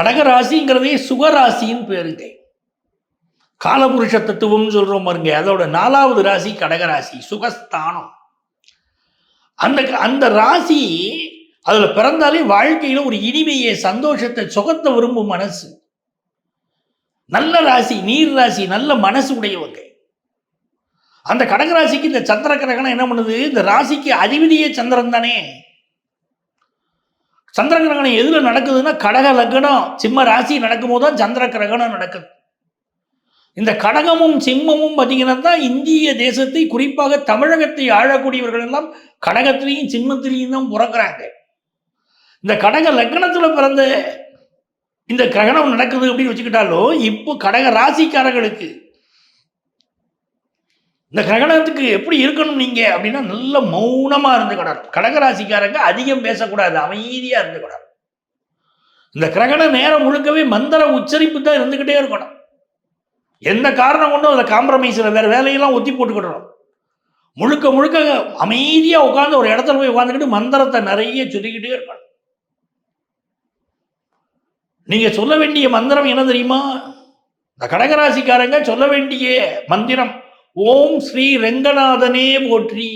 கடகராசிங்கிறதே சுகராசின்னு பேருங்க. காலபுருஷ தத்துவம்னு சொல்றோம் பாருங்க, அதோட 4வது ராசி கடகராசி, சுகஸ்தானம். அந்த அந்த ராசி அதுல பிறந்தாலே வாழ்க்கையில ஒரு இனிமையை, சந்தோஷத்தை, சுகத்தை விரும்பும் மனசு. நல்ல ராசி, நீர் ராசி, நல்ல மனசு உடையவங்க. அந்த கடகராசிக்கு இந்த சந்திர கிரகணம் என்ன பண்ணுது? இந்த ராசிக்கு அதிபதியே சந்திரன் தானே. சந்திர கிரகணம் எதுல நடக்குதுன்னா கடக லக்னம் சிம்ம ராசி நடக்கும் போது தான் சந்திர கிரகணம் நடக்குது. இந்த கடகமும் சிம்மமும் பார்த்தீங்கன்னா தான் இந்திய தேசத்தை, குறிப்பாக தமிழகத்தை ஆளக்கூடியவர்கள் எல்லாம் கடகத்திலையும் சிம்மத்திலையும் தான் பிறக்கிறாங்க. இந்த கடக லக்னத்துல பிறந்த இந்த கிரகணம் நடக்குது அப்படின்னு வச்சுக்கிட்டாலும், இப்போ கடக ராசிக்காரர்களுக்கு இந்த கிரகணத்துக்கு எப்படி இருக்கணும் நீங்க அப்படின்னா, நல்ல மௌனமா இருந்துக்கணும். கடகராசிக்காரங்க அதிகம் பேசக்கூடாது, அமைதியா இருந்துக்கணும். இந்த கிரகண நேரம் முழுக்கவே மந்திர உச்சரிப்பு தான் இருந்துகிட்டே இருக்கணும். எந்த காரணம் கொண்டும் அதை காம்ப்ரமைஸ், வேற வேலையெல்லாம் ஒத்தி போட்டுக்கிடணும். முழுக்க முழுக்க அமைதியா உட்காந்து ஒரு இடத்துல போய் உட்காந்துக்கிட்டு மந்திரத்தை நிறைய சொல்லிக்கிட்டே இருக்கணும். நீங்க சொல்ல வேண்டிய மந்திரம் என்ன தெரியுமா? இந்த கடகராசிக்காரங்க சொல்ல வேண்டிய மந்திரம் ஓம் ஸ்ரீ ரெங்கநாதனே போற்றி.